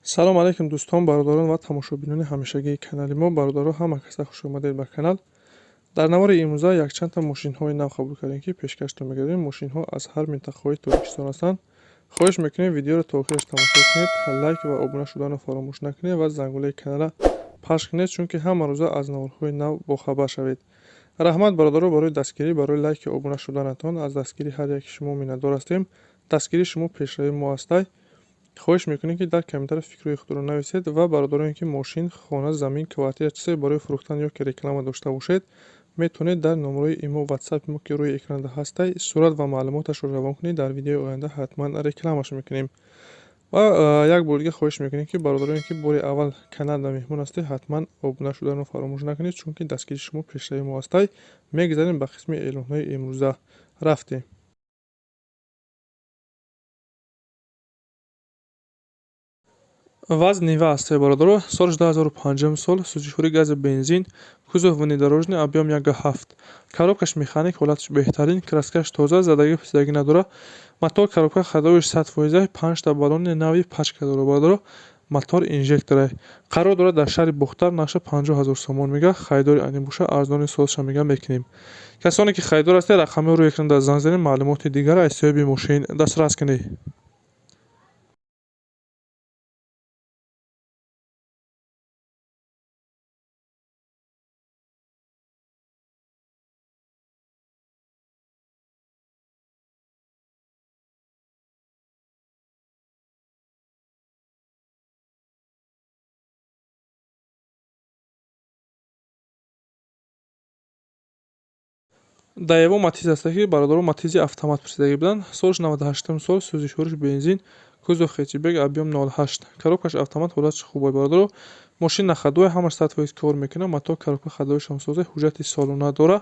салом алейкум дӯстон, бародарон ва тамошобинони ҳамешагии канали мо. Бародаро ҳама каса хушомадед ба канал. Дар навори имрӯза якчандта мошинҳои нав қабул кардем, ки пешкашро мегардем. Мошинҳо аз ҳар минтақаҳои Тоҷикистон ҳастанд. хоҳиш мекунем видеоро то охираш тамошо кунед, лайк ва обуна шуданро фаромӯш накунед ва зангулаи каналро пахш кунед, чунки ҳама рӯза аз наворҳои нав бохабар шавед. раҳмат бародаро барои дастгирӣ, барои лайки обуна шуданатон. аз дастгирии ҳар яки шумо миннатдор ҳастем. дастгирии шумо пешравии мо ҳастай. хоҳиш мекунем ки дар комментариё фикрҳои худро нависед ва бародароне ки мошин, хона, замин, квартира чизе барои фурӯхтан ё ки реклама дошта бошед, метавонед дар номерои имо ватсапи мо ки рӯи экрана ҳастай сурат ва маълумоташро равон кунед. дар видеои оянда ҳатман рекламаш мекунем. ва як бор дига хоҳиш мекунем ки бародароне ки бори аввал каналда меҳмон ҳастед, ҳатман обуна шуданро фаромӯш накунед, чунки дастгирии шумо пешравии мо ҳастай. мегзарем ба қисми эълонҳои имрӯза. рафтем. вазни васт бародаро, солш 2005 сол, сӯзишвори гази бензин, кузов внедорожный, объем 1.7, коробкаш механик, ҳолаташ беҳтарин, краскаш тоза, задагӣ писдагӣ надора, мотор коробка ходовиш 100%, 5 та баллони нави пачка дора бародаро, мотор инжектора. қарор дорад дар шаҳри Бухтар, нақша 50 000 сомон мега, хайдори ани боша, арзони созша мега мекунем. касоне ки хайдор ҳастед, рақами рӯи экран дар занг занед, маълумоти дигар аз соҳиби мошин дастрас кунед. даево матиз аст ки бародаро матизи автомат пурсидагӣ буданд. солш 98 сол, сӯзишвориш бензин, кузов хетчбек, объем 0.8, коробкаш автомат, ҳолаташ хуб бародаро. мошина ходове ҳамаш 100% кор мекунад. мотор коробка ходовешам соза, ҳуҷҷати солона дора.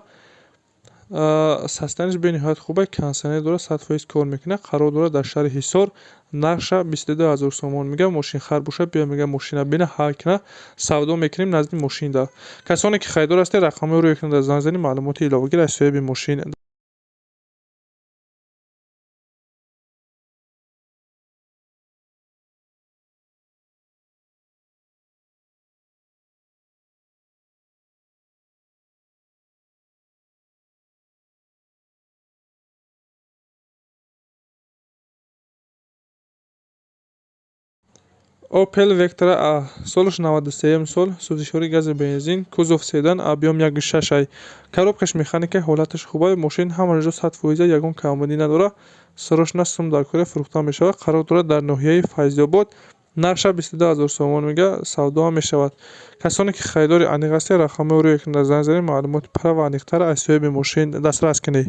состояниш бениҳоят хуб, кондитсионер дора, 100% кор мекунад. қарор дорад дар шаҳри ҳисор, нарша 22 000 сомон мега. мошин хар боша биё мега мошина бина ҳал кина, савдо мекунем назди мошинда. касоне ки хайдор ҳастед, рақами рӯи экран занг занед, маълумоти иловагир аз соҳиби мошин. Opel Vectra A, солш 93 сол, сӯзишвори гази бензин, кузов седан, объем 1.6, коробкаш механика, ҳолаташ хуба, мошин ҳамаро 100% ягон камбудӣ надора. срочно сум дар кора фурӯхта мешавад. қарор дорад дар ноҳияи Файзобод, нарша 22 000 сомон мега, савдо ҳам мешавад. касоне ки хайдори аниқ ҳастед, рақами рӯи экран занг занед, маълумоти пара ва аниқтар аз соҳиби мошин дастрас кунед.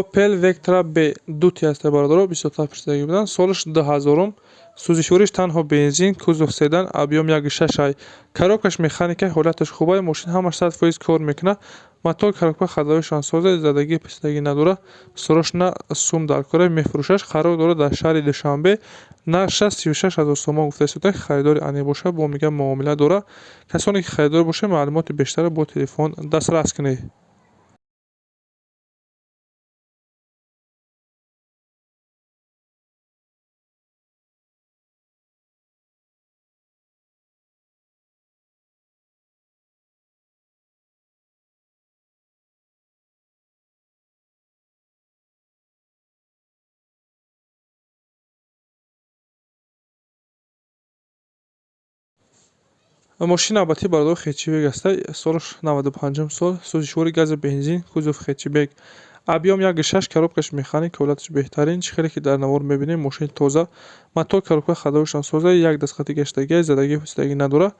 Opel Vectra B дути аст бародаро, 20 пурсидагӣ буданд. солш 2000, сӯзишвориш танҳо бензин, кузов седан, объем 1.6, коробкаш механика, ҳолаташ хуба, мошин ҳамаш 100% кор мекунад. мотор коробка ходовешан соза, задагӣ писдагӣ надора. срочно сум дар кора, мефурӯшаш. қарор дорад дар шаҳри Душанбе, нарша 36 000 сомон гуфта истода. хайдори ани боша, бо мега муомила дора. касоне ки хайдор боша, маълумоти бештарро бо телефон дастрас кунед. мошин албатта бародаро хетчбек аста. солш 95 сол, сӯзишвори гази бензин, кузов хетчбек, объем 1.6, коробкаш механик, ҳолаташ беҳтарин. чихеле ки дар навор мебинем, мошин тоза, мотор коробка ходовешам соза, як дастхати гаштагӣ, задагӣ писдагӣ надора.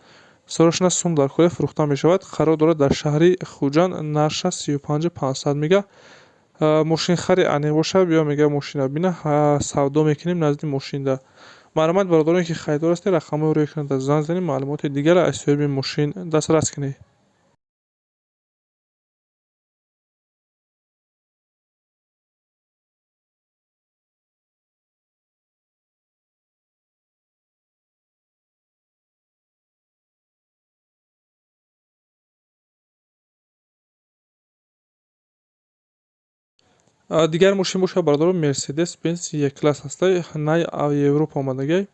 срочно сум дар кора фурӯхта мешавад. қарор дорад дар шаҳри Хуҷанд, нарша 35 500 мега. мошин хари ани боша, биё мега мошина бина, савдо мекунем назди мошинда. марҳамат бародароне ки хайдор ҳастед, рақамҳои рӯйкунанда зан занед, маълумоти дигара аз соҳиби мошин дастрас кунед. Дигар мошин бошад бародарон Mercedes Benz Е-класс ҳастай, най Европа омадагай,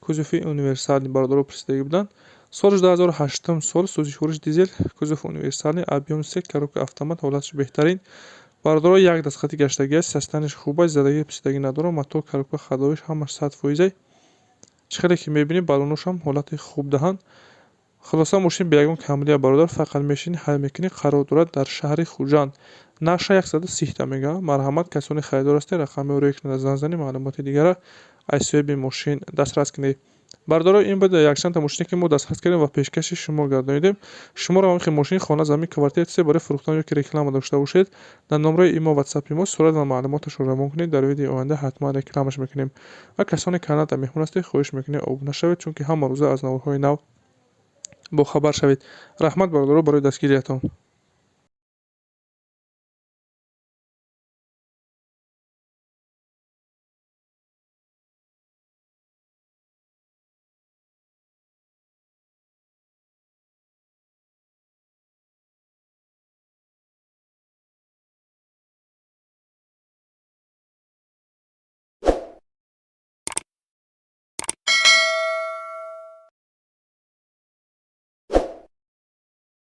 кузови универсалӣ бародарон пурсидагӣ буданд. Солиш 2008 сол, сӯзиши хуриш дизел, кузов универсалӣ, объем 3, коробка автомат, ҳолатиш беҳтарин. Бародарон як дастхати гаштагӣ аст, састаниш хуб аст, задагии писидагӣ надорад, мотор, коробка ходовиш ҳамаш 100%. Чихеле ки мебинед балоношам ҳолати хубдаҳанд. Хулоса мошин бе ягон камалия бародар, фақат мешини ҳал мекунӣ, қарор дорад дар шаҳри Хуҷанд. Нақша 130 мегавад. Марҳамат, касони харидор ҳастед, рақами рӯйкунанда зан занед, маълумоти дигара аз соҳиби мошин дастрас кунед. Бародарон ин буд якчанд та мошине ки мо дастрас кардем ва пешкаши шумо гардонидем. Шуморо ҳамахи мошин, хона, замин, квартира чизе барои фурӯхтан ё ки реклама дошта бошед, дар номраи имо ватсапи мо сурат ва маълумоташро равон кунед. Дар видеои оянда ҳатман рекламаш мекунем. Ва касони каналда меҳмон ҳастед, хоҳиш мекунем обуна шавед, чунки ҳама рӯза аз наворҳои нав бохабар шавед. Раҳмат бародарон барои дастгириятон.